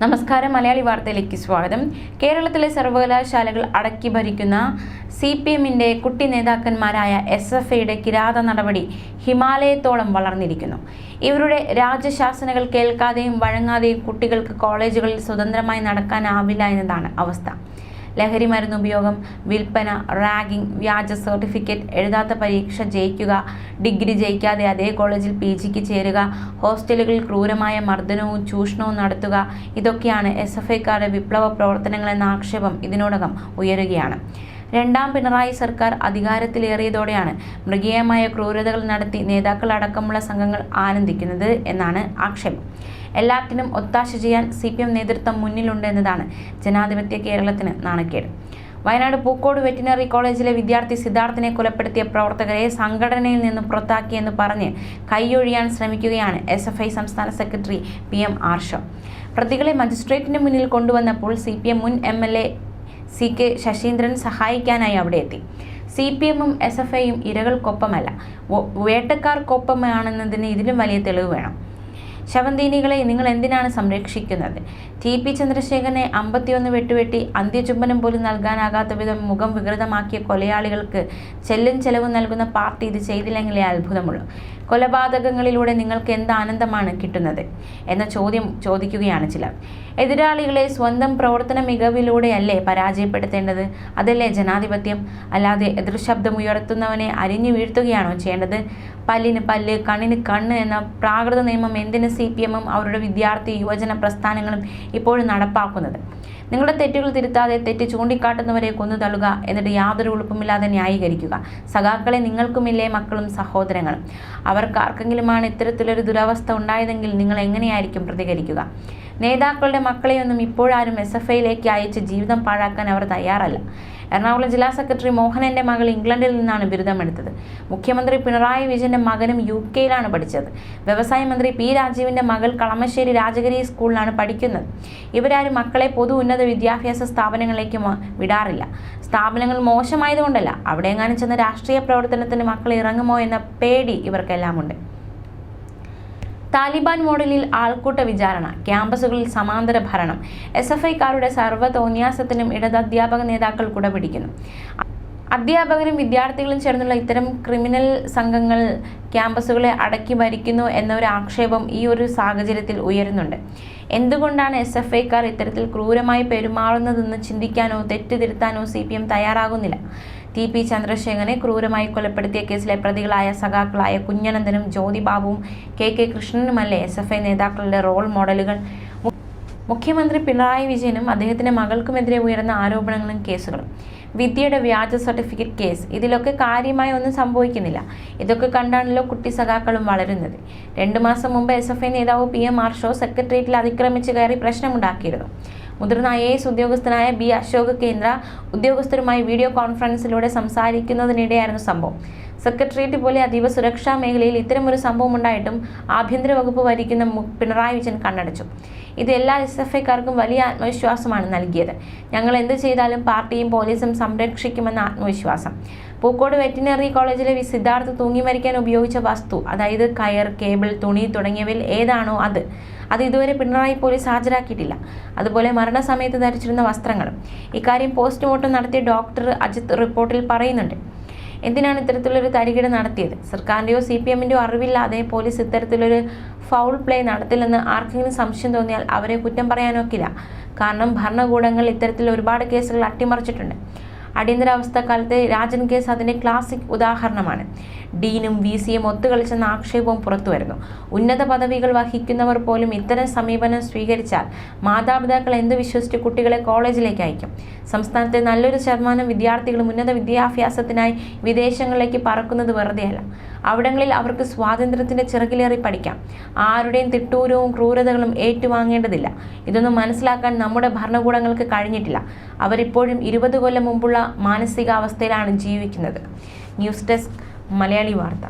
നമസ്കാരം. മലയാളി വാർത്തയിലേക്ക് സ്വാഗതം. കേരളത്തിലെ സർവകലാശാലകൾ അടക്കി ഭരിക്കുന്ന CPMന്റെ കുട്ടി നേതാക്കന്മാരായ SFIയുടെ കിരാത നടപടി ഹിമാലയത്തോളം വളർന്നിരിക്കുന്നു. ഇവരുടെ രാജശാസനകൾ കേൾക്കാതെയും വഴങ്ങാതെയും കുട്ടികൾക്ക് കോളേജുകളിൽ സ്വതന്ത്രമായി നടക്കാനാവില്ല എന്നതാണ് അവസ്ഥ. ലഹരി മരുന്ന് ഉപയോഗം, വിൽപ്പന, റാഗിംഗ്, വ്യാജ സർട്ടിഫിക്കറ്റ്, എഴുതാത്ത പരീക്ഷ ജയിക്കുക, ഡിഗ്രി ജയിക്കാതെ അതേ കോളേജിൽ PGക്ക് ചേരുക, ഹോസ്റ്റലുകളിൽ ക്രൂരമായ മർദ്ദനവും ചൂഷണവും നടത്തുക, ഇതൊക്കെയാണ് SFIക്കാരുടെ വിപ്ലവ പ്രവർത്തനങ്ങളെന്ന ആക്ഷേപം ഇതിനോടകം ഉയരുകയാണ്. രണ്ടാം പിണറായി സർക്കാർ അധികാരത്തിലേറിയതോടെയാണ് മൃഗീയമായ ക്രൂരതകൾ നടത്തി നേതാക്കൾ അടക്കമുള്ള സംഘങ്ങൾ ആനന്ദിക്കുന്നത് എന്നാണ് ആക്ഷേപം. എല്ലാത്തിനും ഒത്താശ ചെയ്യാൻ CPM നേതൃത്വം മുന്നിലുണ്ട് എന്നതാണ് ജനാധിപത്യ കേരളത്തിന് നാണക്കേട്. വയനാട് പൂക്കോട് വെറ്റിനറി കോളേജിലെ വിദ്യാർത്ഥി സിദ്ധാർത്ഥിനെ കൊലപ്പെടുത്തിയ പ്രവർത്തകരെ സംഘടനയിൽ നിന്ന് പുറത്താക്കിയെന്ന് പറഞ്ഞ് കൈയൊഴിയാൻ ശ്രമിക്കുകയാണ് SFI സംസ്ഥാന സെക്രട്ടറി PM ആർഷോ. പ്രതികളെ മജിസ്ട്രേറ്റിന് മുന്നിൽ കൊണ്ടുവന്നപ്പോൾ CPM മുൻ MLA CK ശശീന്ദ്രൻ സഹായിക്കാനായി അവിടെ എത്തി. CPMഉം SFIയും ഇരകൾക്കൊപ്പമല്ല, വേട്ടക്കാർക്കൊപ്പമാണെന്നതിന് ഇതിലും വലിയ തെളിവ് വേണം. ശവന്തീനികളെ നിങ്ങൾ എന്തിനാണ് സംരക്ഷിക്കുന്നത്? TP ചന്ദ്രശേഖരനെ 51 വെട്ടുവെട്ടി അന്ത്യചുംബനം പോലും നൽകാനാകാത്ത വിധം മുഖം വികൃതമാക്കിയ കൊലയാളികൾക്ക് ചെല്ലും ചെലവും നൽകുന്ന പാർട്ടി ഇത് ചെയ്തില്ലെങ്കിലേ അത്ഭുതമുള്ളൂ. കൊലപാതകങ്ങളിലൂടെ നിങ്ങൾക്ക് എന്ത് ആനന്ദമാണ് കിട്ടുന്നത് എന്ന ചോദ്യം ചോദിക്കുകയാണ് ചിലർ. എതിരാളികളെ സ്വന്തം പ്രവർത്തന മികവിലൂടെയല്ലേ പരാജയപ്പെടുത്തേണ്ടത്? അതല്ലേ ജനാധിപത്യം? അല്ലാതെ എതിർശബ്ദമുയർത്തുന്നവനെ അരിഞ്ഞു വീഴ്ത്തുകയാണോ ചെയ്യേണ്ടത്? പല്ലിന് പല്ല്, കണ്ണിന് കണ്ണ് എന്ന പ്രാകൃത നിയമം എന്തിന് CPMഉം അവരുടെ വിദ്യാർത്ഥി യുവജന പ്രസ്ഥാനങ്ങളും ഇപ്പോഴും നടപ്പാക്കുന്നത്? നിങ്ങളുടെ തെറ്റുകൾ തിരുത്താതെ തെറ്റ് ചൂണ്ടിക്കാട്ടുന്നവരെ കൊന്നു തള്ളുക, എന്നിട്ട് യാതൊരു ഉളുപ്പുമില്ലാതെ ന്യായീകരിക്കുക. സഖാക്കളെ നിങ്ങൾക്കുമില്ലേ മക്കളും സഹോദരങ്ങളും? അവർക്കാർക്കെങ്കിലുമാണ് ഇത്തരത്തിലൊരു ദുരവസ്ഥ ഉണ്ടായതെങ്കിൽ നിങ്ങൾ എങ്ങനെയായിരിക്കും പ്രതികരിക്കുക? നേതാക്കളുടെ മക്കളെയൊന്നും ഇപ്പോഴാരും SFIയിലേക്ക് അയച്ച് ജീവിതം പാഴാക്കാൻ അവർ തയ്യാറല്ല. എറണാകുളം ജില്ലാ സെക്രട്ടറി മോഹനന്റെ മകൾ ഇംഗ്ലണ്ടിൽ നിന്നാണ് ബിരുദമെടുത്തത്. മുഖ്യമന്ത്രി പിണറായി വിജയന്റെ മകനും UK-യിലാണ് പഠിച്ചത്. വ്യവസായ മന്ത്രി P രാജീവിന്റെ മകൾ കളമശ്ശേരി രാജഗിരി സ്കൂളിലാണ് പഠിക്കുന്നത്. ഇവരാരും മക്കളെ പൊതു ഉന്നത വിദ്യാഭ്യാസ സ്ഥാപനങ്ങളിലേക്ക് വിടാറില്ല. സ്ഥാപനങ്ങൾ മോശമായതുകൊണ്ടല്ല, അവിടെയെങ്ങാനും ചെന്ന് രാഷ്ട്രീയ പ്രവർത്തനത്തിന് മക്കൾ ഇറങ്ങുമോ എന്ന പേടി ഇവർക്കെല്ലാമുണ്ട്. താലിബാൻ മോഡലിൽ ആൾക്കൂട്ട വിചാരണ, ക്യാമ്പസുകളിൽ സമാന്തര ഭരണം, SFIക്കാരുടെ സർവ്വതോന്യാസത്തിനും ഇടത് അധ്യാപക നേതാക്കൾ കുടപിടിക്കുന്നു. അധ്യാപകരും വിദ്യാർത്ഥികളും ചേർന്നുള്ള ഇത്തരം ക്രിമിനൽ സംഘങ്ങൾ ക്യാമ്പസുകളെ അടക്കി ഭരിക്കുന്നു എന്നൊരു ആക്ഷേപം ഈ ഒരു സാഹചര്യത്തിൽ ഉയരുന്നുണ്ട്. എന്തുകൊണ്ടാണ് SFIക്കാർ ഇത്തരത്തിൽ ക്രൂരമായി പെരുമാറുന്നതെന്ന് ചിന്തിക്കാനോ തെറ്റ് തിരുത്താനോ CPM തയ്യാറാകുന്നില്ല. TP ചന്ദ്രശേഖരനെ ക്രൂരമായി കൊലപ്പെടുത്തിയ കേസിലെ പ്രതികളായ സഖാക്കളായ കുഞ്ഞനന്ദനും ജ്യോതിബാബുവും KK കൃഷ്ണനുമല്ലേ SFI നേതാക്കളുടെ റോൾ മോഡലുകൾ? മുഖ്യമന്ത്രി പിണറായി വിജയനും അദ്ദേഹത്തിൻ്റെ മകൾക്കുമെതിരെ ഉയർന്ന ആരോപണങ്ങളും കേസുകളും, വിദ്യയുടെ വ്യാജ സർട്ടിഫിക്കറ്റ് കേസ്, ഇതിലൊക്കെ കാര്യമായി ഒന്നും സംഭവിക്കുന്നില്ല. ഇതൊക്കെ കണ്ടാണല്ലോ കുട്ടി സഖാക്കളും വളരുന്നത്. 2 മാസം മുമ്പ് SFI നേതാവ് PM ആർഷോ സെക്രട്ടേറിയറ്റിൽ അതിക്രമിച്ച് കയറി പ്രശ്നമുണ്ടാക്കിയിരുന്നു. മുതിർന്ന IAS ഉദ്യോഗസ്ഥനായ B അശോക് കേന്ദ്ര ഉദ്യോഗസ്ഥരുമായി വീഡിയോ കോൺഫറൻസിലൂടെ സംസാരിക്കുന്നതിനിടെയായിരുന്നു സംഭവം. സെക്രട്ടേറിയറ്റ് പോലെ അതീവ സുരക്ഷാ മേഖലയിൽ ഇത്തരമൊരു സംഭവം ഉണ്ടായിട്ടും ആഭ്യന്തര വകുപ്പ് ഭരിക്കുന്ന പിണറായി വിജയൻ കണ്ണടച്ചു. ഇത് എല്ലാ SFIക്കാർക്കും വലിയ ആത്മവിശ്വാസമാണ് നൽകിയത്. ഞങ്ങൾ എന്ത് ചെയ്താലും പാർട്ടിയും പോലീസും സംരക്ഷിക്കുമെന്ന ആത്മവിശ്വാസം. പൂക്കോട് വെറ്റിനറി കോളേജിലെ സിദ്ധാർത്ഥ് തൂങ്ങി മരിക്കാൻ ഉപയോഗിച്ച വസ്തു, അതായത് കയർ, കേബിൾ, തുണി തുടങ്ങിയവയിൽ ഏതാണോ അത് ഇതുവരെ പിണറായി പോലീസ് ഹാജരാക്കിയിട്ടില്ല. അതുപോലെ മരണസമയത്ത് ധരിച്ചിരുന്ന വസ്ത്രങ്ങളും. ഇക്കാര്യം പോസ്റ്റ്മോർട്ടം നടത്തിയ ഡോക്ടർ അജിത് റിപ്പോർട്ടിൽ പറയുന്നുണ്ട്. എന്തിനാണ് ഇത്തരത്തിലൊരു തരികിട നടത്തിയത്? സർക്കാരിൻ്റെയോ CPMൻ്റെയോ അറിവില്ലാതെ പോലീസ് ഇത്തരത്തിലൊരു ഫൗൾ പ്ലേ നടത്തില്ലെന്ന് ആർക്കെങ്കിലും സംശയം തോന്നിയാൽ അവരെ കുറ്റം പറയാനൊക്കില്ല. കാരണം ഭരണകൂടങ്ങൾ ഇത്തരത്തിൽ ഒരുപാട് കേസുകൾ അട്ടിമറിച്ചിട്ടുണ്ട്. അടിയന്തരാവസ്ഥ കാലത്തെ രാജൻ കേസ് അതിൻ്റെ ക്ലാസിക് ഉദാഹരണമാണ്. ഡീനും VCയും ഒത്തുകളിച്ചെന്ന ആക്ഷേപവും പുറത്തു വരുന്നു. ഉന്നത പദവികൾ വഹിക്കുന്നവർ പോലും ഇത്തരം സമീപനം സ്വീകരിച്ചാൽ മാതാപിതാക്കൾ എന്ത് വിശ്വസിച്ച് കുട്ടികളെ കോളേജിലേക്ക് അയക്കും? സംസ്ഥാനത്തെ നല്ലൊരു ശതമാനം വിദ്യാർത്ഥികളും ഉന്നത വിദ്യാഭ്യാസത്തിനായി വിദേശങ്ങളിലേക്ക് പറക്കുന്നത് വെറുതെയല്ല. അവിടങ്ങളിൽ അവർക്ക് സ്വാതന്ത്ര്യത്തിൻ്റെ ചിറകിലേറി പഠിക്കാം. ആരുടെയും തിട്ടൂരവും ക്രൂരതകളും ഏറ്റുവാങ്ങേണ്ടതില്ല. ഇതൊന്നും മനസ്സിലാക്കാൻ നമ്മുടെ ഭരണകൂടങ്ങൾക്ക് കഴിഞ്ഞിട്ടില്ല. അവരിപ്പോഴും 20 കൊല്ലം മുമ്പുള്ള മാനസികാവസ്ഥയിലാണ് ജീവിക്കുന്നത്. ന്യൂസ് ഡെസ്ക്, മലയാളി വാർത്ത.